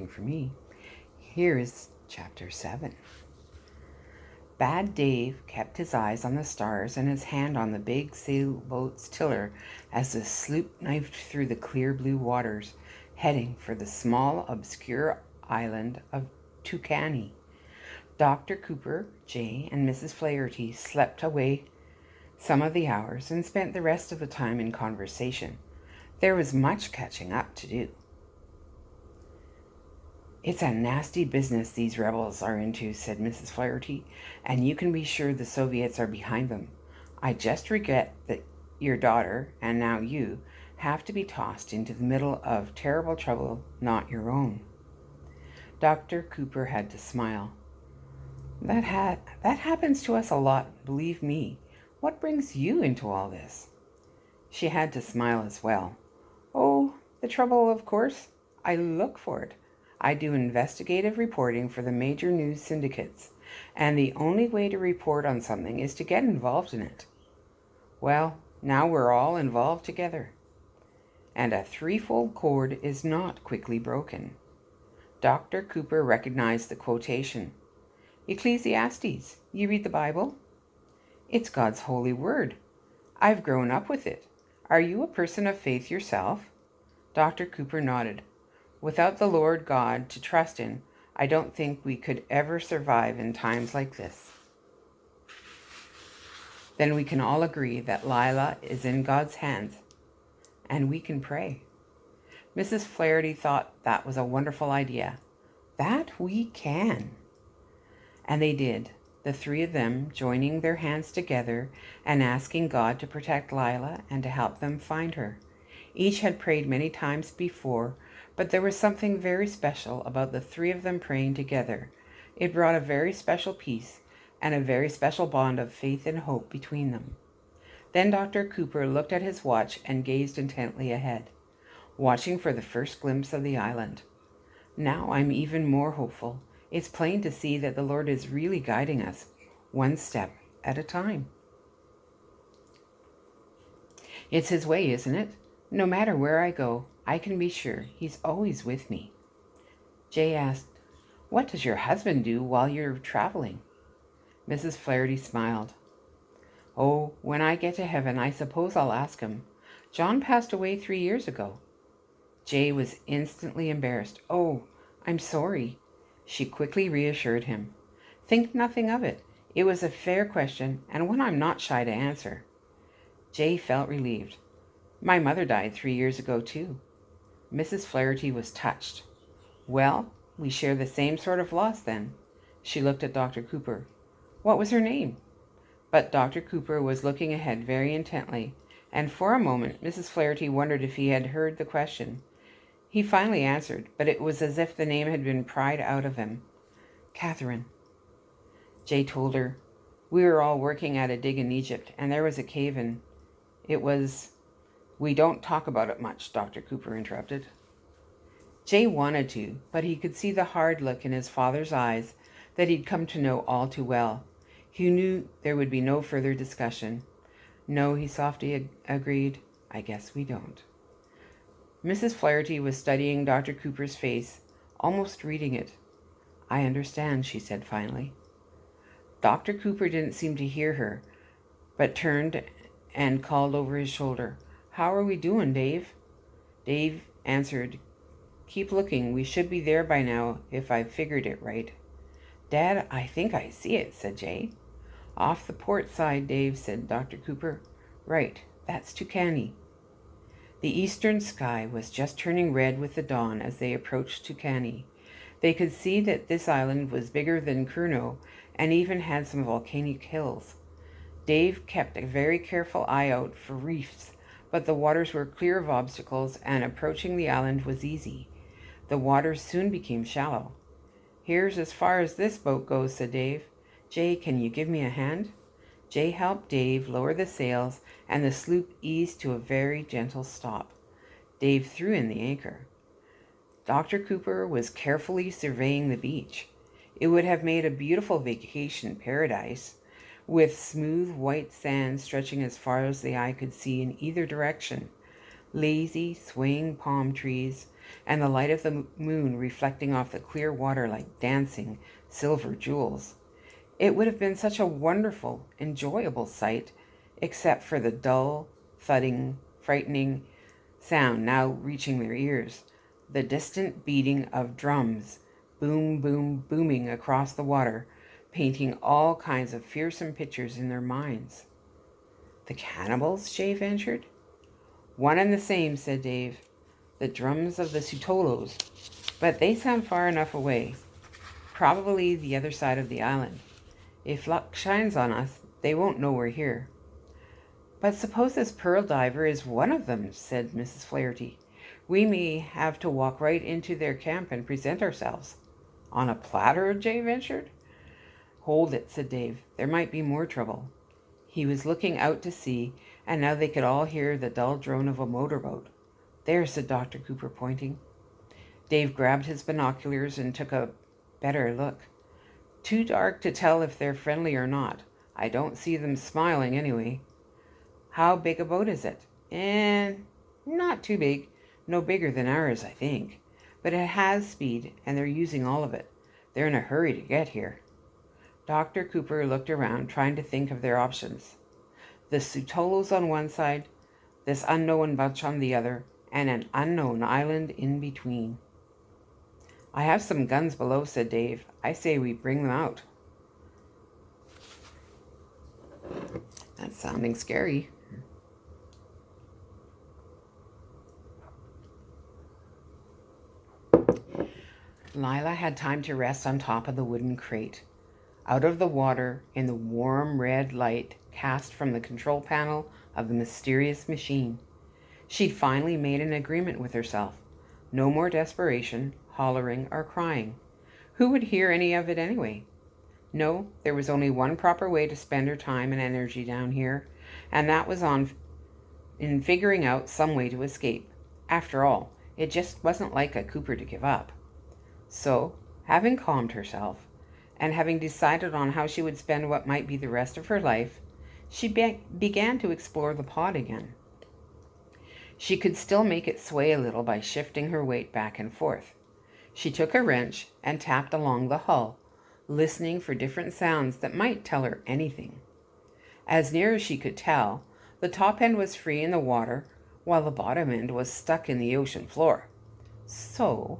interesting for me. Here is Chapter 7. Bad Dave kept his eyes on the stars and his hand on the big sailboat's tiller as the sloop knifed through the clear blue waters, heading for the small, obscure island of Tucany. Dr. Cooper, Jay, and Mrs. Flaherty slept away some of the hours and spent the rest of the time in conversation. There was much catching up to do. "It's a nasty business these rebels are into," said Mrs. Flaherty, "and you can be sure the Soviets are behind them. I just regret that your daughter, and now you, have to be tossed into the middle of terrible trouble not your own." Dr. Cooper had to smile. That happens to us a lot, believe me. What brings you into all this?" She had to smile as well. "Oh, the trouble, of course. I look for it. I do investigative reporting for the major news syndicates, and the only way to report on something is to get involved in it. Well, now we're all involved together. And a threefold cord is not quickly broken." Dr. Cooper recognized the quotation. "Ecclesiastes, you read the Bible?" "It's God's holy word. I've grown up with it. Are you a person of faith yourself?" Dr. Cooper nodded. "Without the Lord God to trust in, I don't think we could ever survive in times like this." "Then we can all agree that Lila is in God's hands, and we can pray." Mrs. Flaherty thought that was a wonderful idea. "That we can." And they did, the three of them joining their hands together and asking God to protect Lila and to help them find her. Each had prayed many times before, but there was something very special about the three of them praying together. It brought a very special peace and a very special bond of faith and hope between them. Then Dr. Cooper looked at his watch and gazed intently ahead, watching for the first glimpse of the island. "Now I'm even more hopeful. It's plain to see that the Lord is really guiding us, one step at a time. It's His way, isn't it? No matter where I go, I can be sure He's always with me." Jay asked, "What does your husband do while you're traveling?" Mrs. Flaherty smiled. "Oh, when I get to heaven, I suppose I'll ask him. John passed away 3 years ago." Jay was instantly embarrassed. "Oh, I'm sorry." She quickly reassured him. "Think nothing of it. It was a fair question, and one I'm not shy to answer." Jay felt relieved. "My mother died 3 years ago, too." Mrs. Flaherty was touched. "Well, we share the same sort of loss, then." She looked at Dr. Cooper. "What was her name?" But Dr. Cooper was looking ahead very intently, and for a moment Mrs. Flaherty wondered if he had heard the question. He finally answered, but it was as if the name had been pried out of him. "Catherine." Jay told her. "We were all working at a dig in Egypt, and there was a cave in. It was—" "We don't talk about it much," Dr. Cooper interrupted. Jay wanted to, but he could see the hard look in his father's eyes that he'd come to know all too well. He knew there would be no further discussion. "No," he softly agreed, "I guess we don't." Mrs. Flaherty was studying Dr. Cooper's face, almost reading it. "I understand," she said finally. Dr. Cooper didn't seem to hear her, but turned and called over his shoulder, "How are we doing, Dave?" Dave answered, "Keep looking. We should be there by now if I've figured it right." "Dad, I think I see it," said Jay. "Off the port side, Dave," said Dr. Cooper. "Right, that's Tucany." The eastern sky was just turning red with the dawn as they approached Tucany. They could see that this island was bigger than Curno and even had some volcanic hills. Dave kept a very careful eye out for reefs, but the waters were clear of obstacles and approaching the island was easy. The waters soon became shallow. "Here's as far as this boat goes," said Dave. "Jay, can you give me a hand?" Jay helped Dave lower the sails, and the sloop eased to a very gentle stop. Dave threw in the anchor. Dr. Cooper was carefully surveying the beach. It would have made a beautiful vacation paradise, with smooth white sand stretching as far as the eye could see in either direction. lazy, swaying palm trees, and the light of the moon reflecting off the clear water like dancing silver jewels. It would have been such a wonderful, enjoyable sight, except for the dull, thudding, frightening sound now reaching their ears, the distant beating of drums, boom, boom, booming across the water, painting all kinds of fearsome pictures in their minds. The cannibals? Jay ventured. One and the same, said Dave. The drums of the Sutolos, but they sound far enough away, probably the other side of the island. If luck shines on us, they won't know we're here. But suppose this pearl diver is one of them, said Mrs. Flaherty. We may have to walk right into their camp and present ourselves. On a platter, Jay ventured. Hold it, said Dave. There might be more trouble. He was looking out to sea, and now they could all hear the dull drone of a motorboat. There, said Dr. Cooper, pointing. Dave grabbed his binoculars and took a better look. Too dark to tell if they're friendly or not. I don't see them smiling anyway. How big a boat is it? Not too big. No bigger than ours, I think. But it has speed, and they're using all of it. They're in a hurry to get here. Dr. Cooper looked around, trying to think of their options. The Sutolos on one side, this unknown bunch on the other, and an unknown island in between. I have some guns below, said Dave. I say we bring them out. That's sounding scary. Lila had time to rest on top of the wooden crate. Out of the water, in the warm red light cast from the control panel of the mysterious machine, she'd finally made an agreement with herself. No more desperation, hollering, or crying. Who would hear any of it anyway? No, there was only one proper way to spend her time and energy down here, and that was in figuring out some way to escape. After all, it just wasn't like a Cooper to give up. So, having calmed herself, and having decided on how she would spend what might be the rest of her life, she began to explore the pod again. She could still make it sway a little by shifting her weight back and forth. She took a wrench and tapped along the hull, listening for different sounds that might tell her anything. As near as she could tell, the top end was free in the water, while the bottom end was stuck in the ocean floor. So,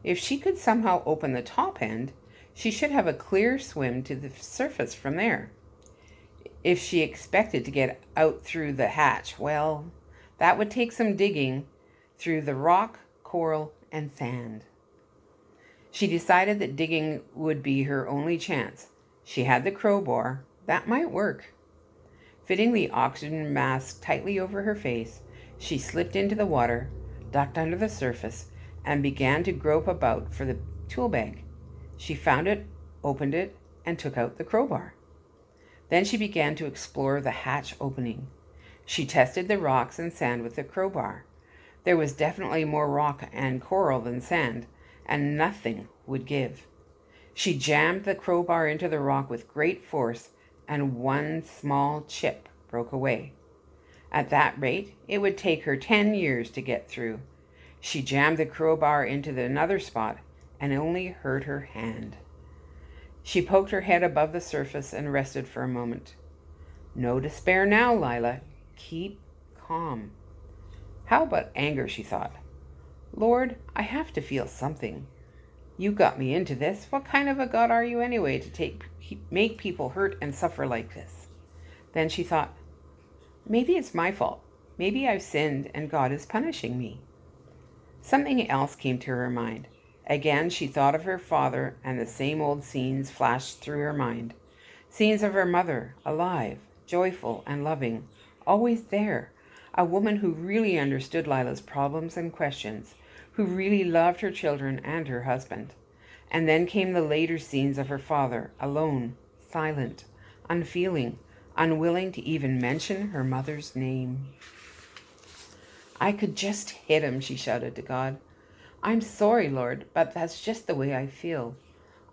if she could somehow open the top end, she should have a clear swim to the surface from there. If she expected to get out through the hatch, well, that would take some digging through the rock, coral, and sand. She decided that digging would be her only chance. She had the crowbar. That might work. Fitting the oxygen mask tightly over her face, she slipped into the water, ducked under the surface, and began to grope about for the tool bag. She found it, opened it, and took out the crowbar. Then she began to explore the hatch opening. She tested the rocks and sand with the crowbar. There was definitely more rock and coral than sand, and nothing would give. She jammed the crowbar into the rock with great force, and one small chip broke away. At that rate, it would take her 10 years to get through. She jammed the crowbar into another spot and only hurt her hand. She poked her head above the surface and rested for a moment. No despair now, Lila. Keep calm. How about anger, she thought. Lord, I have to feel something. You got me into this. What kind of a God are you anyway to make people hurt and suffer like this? Then she thought, maybe it's my fault. Maybe I've sinned and God is punishing me. Something else came to her mind. Again, she thought of her father, and the same old scenes flashed through her mind. Scenes of her mother, alive, joyful, and loving, always there. A woman who really understood Lila's problems and questions, who really loved her children and her husband. And then came the later scenes of her father, alone, silent, unfeeling, unwilling to even mention her mother's name. I could just hit him, she shouted to God. I'm sorry, Lord, but that's just the way I feel.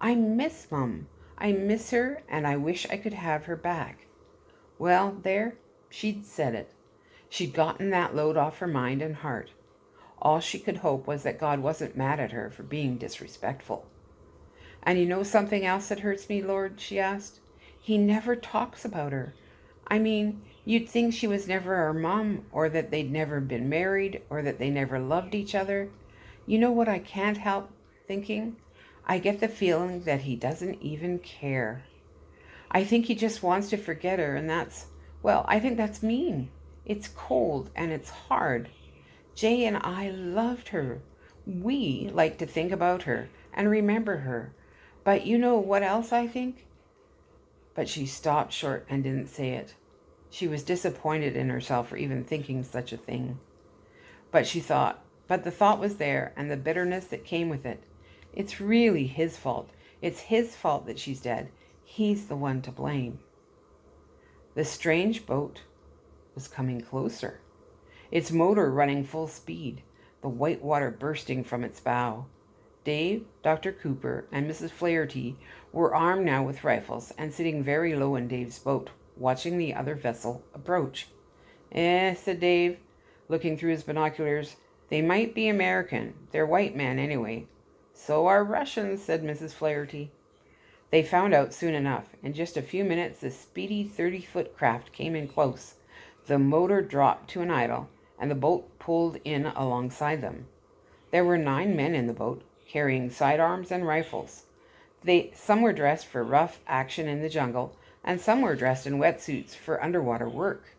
I miss Mum. I miss her, and I wish I could have her back. Well, there, she'd said it. She'd gotten that load off her mind and heart. All she could hope was that God wasn't mad at her for being disrespectful. "And you know something else that hurts me, Lord?" she asked. "He never talks about her. I mean, you'd think she was never our mom, or that they'd never been married, or that they never loved each other. You know what I can't help thinking? I get the feeling that he doesn't even care. I think he just wants to forget her, and I think that's mean. It's cold and it's hard. Jay and I loved her. We like to think about her and remember her. But you know what else I think?" But she stopped short and didn't say it. She was disappointed in herself for even thinking such a thing. But the thought was there, and the bitterness that came with it. It's really his fault. It's his fault that she's dead. He's the one to blame. The strange boat was coming closer, its motor running full speed, the white water bursting from its bow. Dave, Dr. Cooper, and Mrs. Flaherty were armed now with rifles and sitting very low in Dave's boat, watching the other vessel approach. Said Dave, looking through his binoculars. "They might be American. They're white men anyway." "So are Russians," said Mrs. Flaherty. They found out soon enough. In just a few minutes, the speedy 30-foot craft came in close. The motor dropped to an idle, and the boat pulled in alongside them. There were 9 men in the boat, carrying sidearms and rifles. Some were dressed for rough action in the jungle, and some were dressed in wetsuits for underwater work.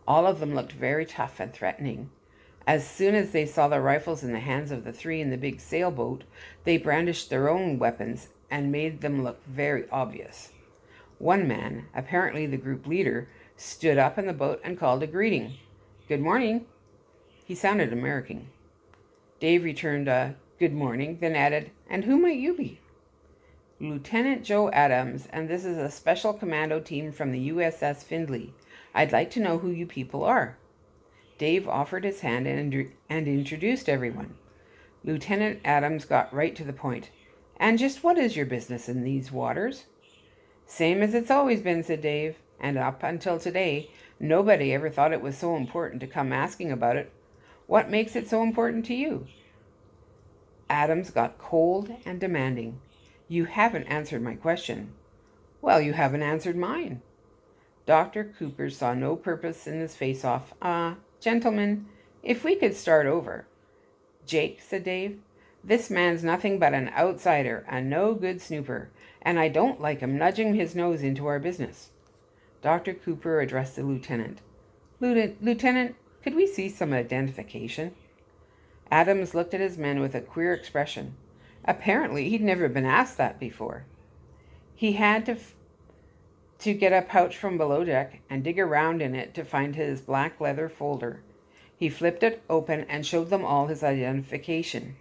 All of them looked very tough and threatening. As soon as they saw the rifles in the hands of the 3 in the big sailboat, they brandished their own weapons and made them look very obvious. One man, apparently the group leader, stood up in the boat and called a greeting. "Good morning." He sounded American. Dave returned a "good morning," then added, "And who might you be?" "Lieutenant Joe Adams, and this is a special commando team from the USS Findlay. I'd like to know who you people are." Dave offered his hand and introduced everyone. Lieutenant Adams got right to the point. "And just what is your business in these waters?" "Same as it's always been," said Dave, "and up until today, nobody ever thought it was so important to come asking about it. What makes it so important to you?" Adams got cold and demanding. "You haven't answered my question." "Well, you haven't answered mine." Dr. Cooper saw no purpose in this face-off. Gentlemen, if we could start over." "Jake," said Dave, "this man's nothing but an outsider, a no-good snooper, and I don't like him nudging his nose into our business." Dr. Cooper addressed the lieutenant. Lieutenant, could we see some identification?" Adams looked at his men with a queer expression. Apparently, he'd never been asked that before. He had to get a pouch from below deck and dig around in it to find his black leather folder. He flipped it open and showed them all his identification.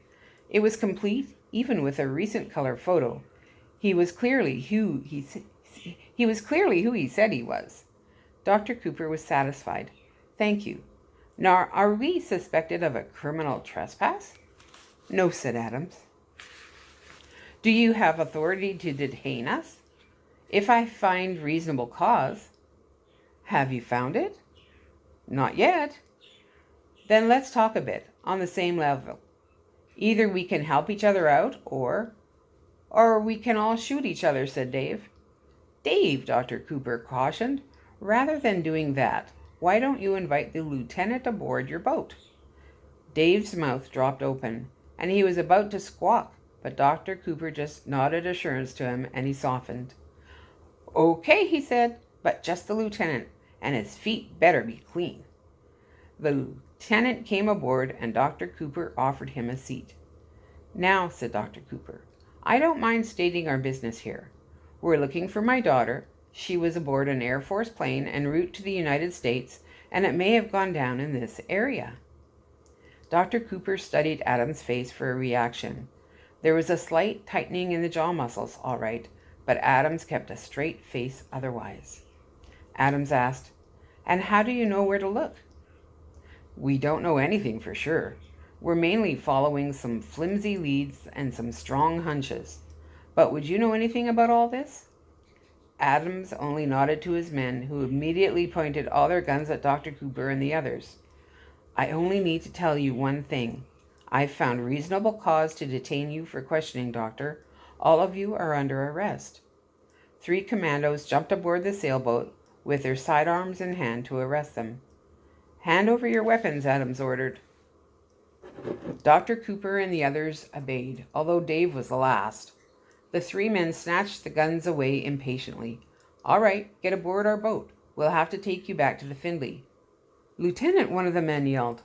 It was complete, even with a recent color photo. He was clearly who he said he was. Dr. Cooper was satisfied. "Thank you. Now, are we suspected of a criminal trespass?" "No," said Adams. "Do you have authority to detain us?" "If I find reasonable cause." "Have you found it?" "Not yet." "Then let's talk a bit, on the same level. Either we can help each other out, or we can all shoot each other," said Dave. "Dave," Dr. Cooper cautioned, "rather than doing that, why don't you invite the lieutenant aboard your boat?" Dave's mouth dropped open, and he was about to squawk, but Dr. Cooper just nodded assurance to him, and he softened. "Okay," he said, "but just the lieutenant, and his feet better be clean." The lieutenant came aboard, and Dr. Cooper offered him a seat. "Now," said Dr. Cooper, "I don't mind stating our business here. We're looking for my daughter. She was aboard an Air Force plane en route to the United States, and it may have gone down in this area." Dr. Cooper studied Adam's face for a reaction. There was a slight tightening in the jaw muscles, all right, but Adams kept a straight face otherwise. Adams asked, "And how do you know where to look?" "We don't know anything for sure. We're mainly following some flimsy leads and some strong hunches. But would you know anything about all this?" Adams only nodded to his men, who immediately pointed all their guns at Dr. Cooper and the others. I only need to tell you one thing. I've found reasonable cause to detain you for questioning, Doctor. All of you are under arrest. 3 commandos jumped aboard the sailboat with their sidearms in hand to arrest them. Hand over your weapons, Adams ordered. Dr. Cooper and the others obeyed, although Dave was the last. The 3 men snatched the guns away impatiently. All right, get aboard our boat. We'll have to take you back to the Findlay. Lieutenant, one of the men yelled.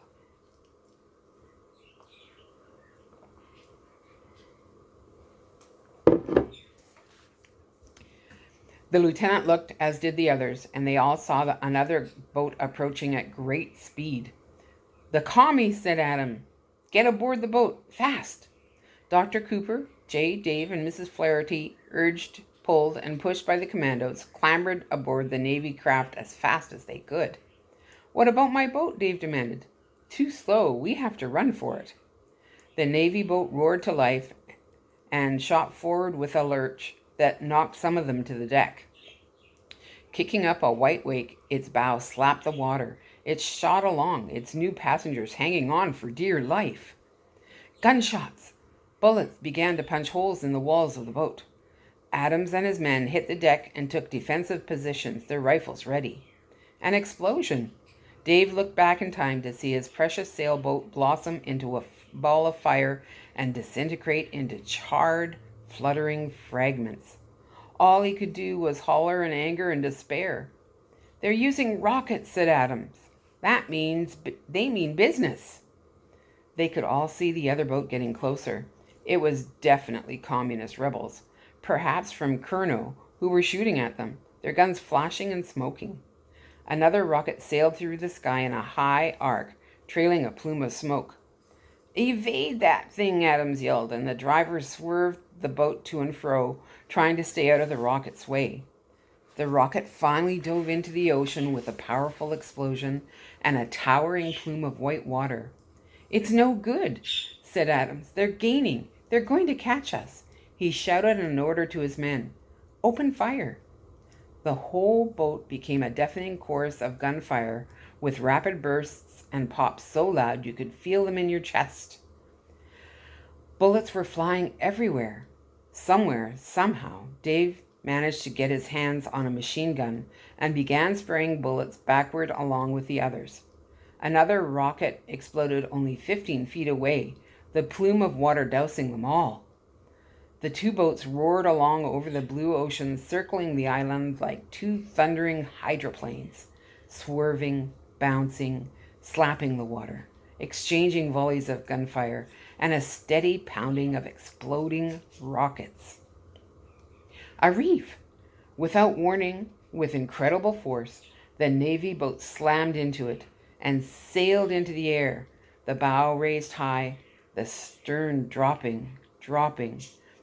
The lieutenant looked, as did the others, and they all saw another boat approaching at great speed. The commies, said Adam. Get aboard the boat, fast. Dr. Cooper, Jay, Dave, and Mrs. Flaherty, urged, pulled, and pushed by the commandos, clambered aboard the Navy craft as fast as they could. What about my boat? Dave demanded. Too slow. We have to run for it. The Navy boat roared to life and shot forward with a lurch that knocked some of them to the deck. Kicking up a white wake, its bow slapped the water. It shot along, its new passengers hanging on for dear life. Gunshots! Bullets began to punch holes in the walls of the boat. Adams and his men hit the deck and took defensive positions, their rifles ready. An explosion! Dave looked back in time to see his precious sailboat blossom into a ball of fire and disintegrate into charred, fluttering fragments. All he could do was holler in anger and despair. They're using rockets, said Adams. That means they mean business. They could all see the other boat getting closer. It was definitely communist rebels, perhaps from Kurno, who were shooting at them, their guns flashing and smoking. Another rocket sailed through the sky in a high arc, trailing a plume of smoke. Evade that thing, Adams yelled, and the driver swerved the boat to and fro, trying to stay out of the rocket's way. The rocket finally dove into the ocean with a powerful explosion and a towering plume of white water. It's no good, said Adams. They're gaining. They're going to catch us. He shouted an order to his men. Open fire. The whole boat became a deafening chorus of gunfire with rapid bursts and pops so loud you could feel them in your chest. Bullets were flying everywhere. Somewhere, somehow, Dave managed to get his hands on a machine gun and began spraying bullets backward along with the others. Another rocket exploded only 15 feet away, the plume of water dousing them all. The 2 boats roared along over the blue ocean, circling the island like 2 thundering hydroplanes, swerving, bouncing, slapping the water, exchanging volleys of gunfire, and a steady pounding of exploding rockets. A reef! Without warning, with incredible force, the Navy boat slammed into it and sailed into the air, the bow raised high, the stern dropping.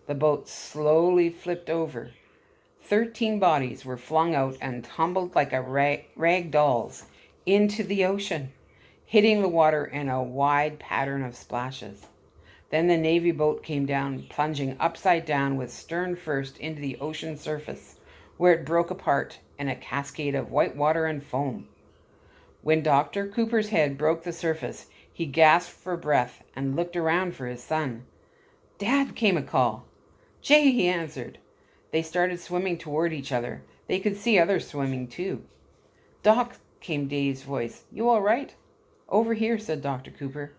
The boat slowly flipped over. 13 bodies were flung out and tumbled like rag dolls into the ocean, hitting the water in a wide pattern of splashes. Then the Navy boat came down, plunging upside down with stern first into the ocean surface, where it broke apart in a cascade of white water and foam. When Dr. Cooper's head broke the surface, he gasped for breath and looked around for his son. Dad, came a call. Jay, he answered. They started swimming toward each other. They could see others swimming too. Doc, came Dave's voice. You all right? Over here, said Dr. Cooper.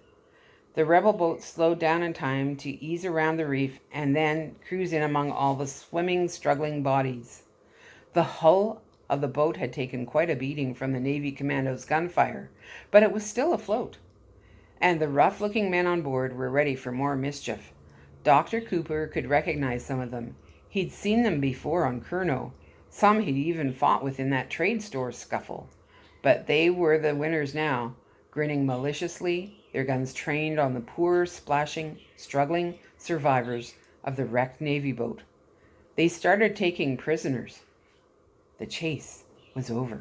The rebel boat slowed down in time to ease around the reef and then cruise in among all the swimming, struggling bodies. The hull of the boat had taken quite a beating from the Navy commandos' gunfire, but it was still afloat, and the rough-looking men on board were ready for more mischief. Dr. Cooper could recognize some of them. He'd seen them before on Kurno. Some he'd even fought with in that trade store scuffle. But they were the winners now, grinning maliciously, their guns trained on the poor, splashing, struggling survivors of the wrecked Navy boat. They started taking prisoners. The chase was over.